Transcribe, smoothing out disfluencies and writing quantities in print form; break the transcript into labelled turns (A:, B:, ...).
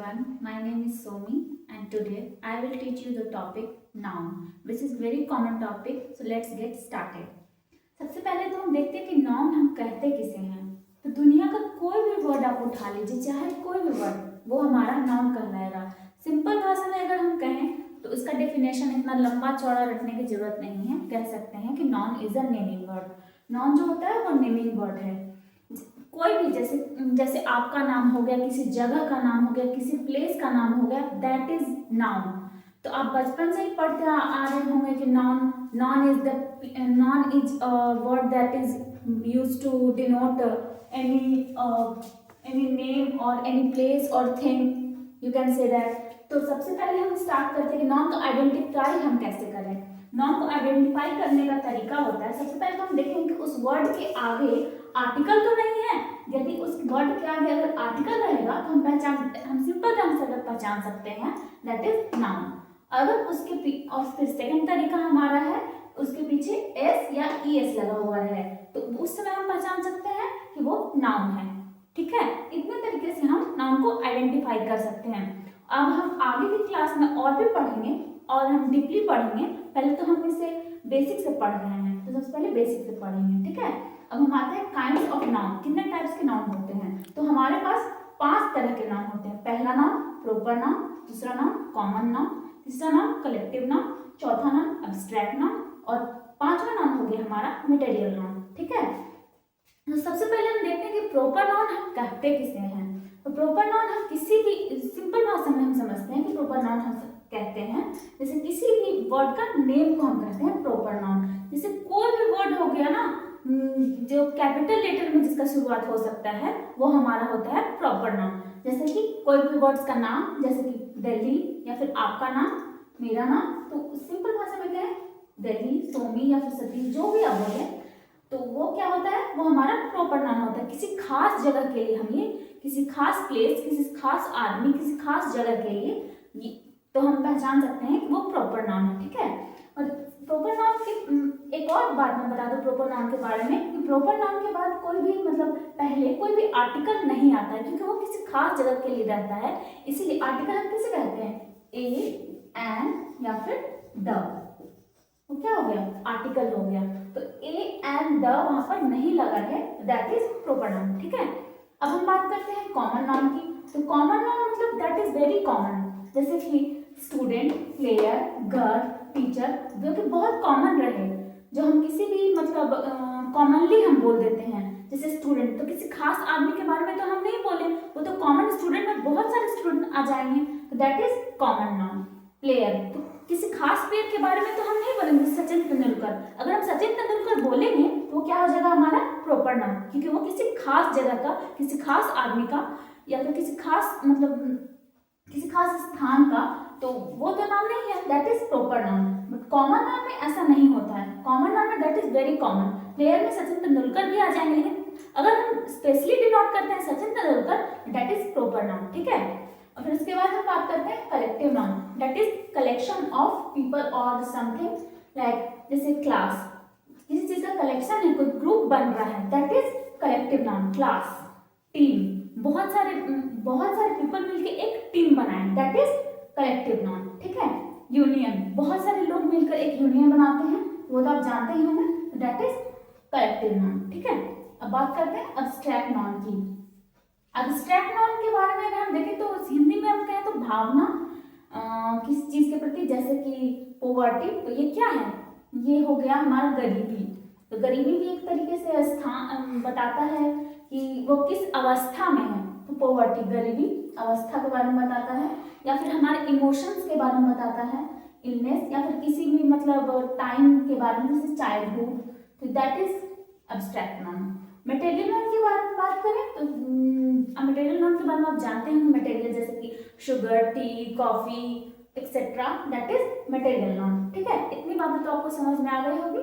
A: everyone, my name is Somi and today I will teach you the topic noun which is very common topic, so let's get started. सबसे पहले तो हम देखते हैं कि noun हम कहते किसे हैं। तो दुनिया का कोई भी वर्ड आप उठा लीजिए, चाहे कोई भी वर्ड, वो हमारा नाउन कहलाएगा। सिंपल भाषा में अगर हम कहें तो इसका डेफिनेशन इतना लंबा चौड़ा रखने की जरूरत नहीं है। कह सकते हैं कि noun is a naming word. Noun जो होता है वो नेमिंग वर्ड है। कोई भी जैसे आपका नाम हो गया, किसी जगह का नाम हो गया, किसी प्लेस का नाम हो गया, दैट इज नाउन। तो आप बचपन से ही पढ़ते आ रहे होंगे कि noun is word that is used to denote any name और एनी प्लेस और thing, you can say that. तो सबसे पहले हम स्टार्ट करते हैं कि नाउन को आइडेंटिफाई हम कैसे करें। नाउन को आइडेंटिफाई करने का तरीका होता है, सबसे पहले तो हम देखेंगे कि उस वर्ड के आगे आर्टिकल तो नहीं है। यदि उस वर्ड के आगे अगर आर्टिकल रहेगा तो हम सिंपल ढंग से पहचान सकते हैं, दैट इज नाउन। अगर और फिर सेकंड तरीका हमारा है, उसके पीछे एस या ई एस लगा हुआ है, तो उस समय हम पहचान सकते हैं कि वो नाउन है। ठीक है, इतने तरीके से हम नाउन को आइडेंटिफाई कर सकते हैं। अब हम आगे की क्लास में और भी पढ़ेंगे और हम डीपली पढ़ेंगे। पहले तो हम इसे बेसिक से पढ़ रहे हैं, तो सबसे पहले बेसिक से पढ़ेंगे। ठीक है, अब हम आते हैं काइंड्स ऑफ नाउन। कितने टाइप्स के नाउन होते हैं? तो हमारे पास 5 तरह के नाउन होते हैं। पहला नाउन प्रॉपर नाउन, दूसरा नाउन कॉमन नाउन, तीसरा नाउन कलेक्टिव नाउन, चौथा नाउन एब्स्ट्रैक्ट नाउन और पांचवा नाउन हो गया हमारा मटेरियल नाउन। ठीक है, तो सबसे पहले हम देखते हैं कि प्रॉपर नाउन हम कहते किसे हैं। तो प्रॉपर नाउन हम किसी भी सिंपल भाषा में हम समझते हैं कि प्रॉपर नाउन हम कहते हैं, जैसे किसी भी वर्ड का नेम को हम कहते हैं प्रॉपर नाउन। जैसे कोई भी वर्ड हो गया ना, जो कैपिटल लेटर में जिसका शुरुआत हो सकता है, वो हमारा होता है प्रॉपर नाउन। जैसे कि कोई भी वर्ड्स का नाम, जैसे कि दिल्ली या फिर आपका नाम, मेरा नाम, तो सिंपल भाषा में क्या है, दिल्ली, सोमी या फिर सतीश, जो भी आप बोले, तो वो क्या होता है, वो हमारा प्रॉपर नाउन होता है। किसी खास जगह के लिए हम ये, किसी खास प्लेस, किसी खास आदमी, किसी खास जगह के लिए तो हम पहचान सकते हैं कि वो प्रॉपर नाउन है। ठीक है, और प्रॉपर नाउन की एक और बात मैं बता दूं प्रॉपर नाउन के बारे में, कि प्रॉपर नाउन के बाद कोई भी पहले कोई भी आर्टिकल नहीं आता है, क्योंकि वो किसी खास जगह के लिए रहता है। इसीलिए आर्टिकल हम किसे कहते हैं, ए, एन या फिर द। वो क्या हो गया, आर्टिकल हो गया। तो ए एंड द वहां पर नहीं लगा है, दैट इज प्रॉपर नाउन। ठीक है, अब हम बात करते हैं कॉमन नाउन की। तो कॉमन नाउन मतलब दैट इज वेरी कॉमन, जैसे कि स्टूडेंट, प्लेयर, गर्ल, टीचर, जो कि बहुत कॉमन रहे, जो हम किसी भी कॉमनली हम बोल देते हैं। जैसे स्टूडेंट, तो किसी खास आदमी के बारे में तो हम नहीं बोले, वो तो कॉमन स्टूडेंट में बहुत सारे स्टूडेंट आ जाएंगे, तो that is common noun. Player, तो किसी खास प्लेयर के बारे में तो हम नहीं बोलेंगे, सचिन तेंदुलकर। अगर हम सचिन तेंदुलकर बोलेंगे तो वो क्या हो जाएगा, हमारा प्रॉपर नाउन, क्योंकि वो किसी खास जगह का, किसी खास आदमी का या फिर किसी खास किसी खास स्थान का, तो वो तो नाम नहीं है, that is proper noun. But common noun में ऐसा नहीं होता है। कॉमन नाउन में that is very common, player में सचिन तेंदुलकर भी आ जाएंगे, लेकिन अगर हम स्पेशली डिनोट करते हैं Sachin Tendulkar, that is proper noun. ठीक है, और फिर उसके बाद हम बात करते हैं collective noun, that is collection of people और समथिंग, लाइक जैसे क्लास, किसी चीज का कलेक्शन है, कोई ग्रुप बन रहा है, that is collective noun. Class, team, बहुत सारे पीपल मिलकर एक टीम बनाए, दैट इज कलेक्टिव नाउन। ठीक है, यूनियन, बहुत सारे लोग मिलकर एक यूनियन बनाते हैं, वो तो आप जानते ही होंगे, दैट इज कलेक्टिव नाउन। ठीक है, अब बात करते हैं एब्स्ट्रैक्ट नाउन की। एब्स्ट्रैक्ट नाउन के बारे में अगर हम देखें तो हिंदी में हम कहें तो भावना किसी चीज के प्रति, जैसे कि पोवर्टी, तो ये क्या है, ये हो गया हमारा गरीबी। तो गरीबी भी एक तरीके से स्थान बताता है कि वो किस अवस्था में है, तो पोवर्टी गरीबी अवस्था के बारे में बताता है, या फिर हमारे इमोशंस के बारे में बताता है, इलनेस, या फिर किसी भी टाइम के बारे में, जैसे चाइल्डहुड, तो that is abstract noun. Material noun के बारे में बात करें तो मटेरियल नाउन के बारे में आप जानते हैं, मटेरियल जैसे कि sugar, T, coffee etcetera, that is material noun. ठीक है, इतनी बातें तो आपको समझ में आ गई होगी।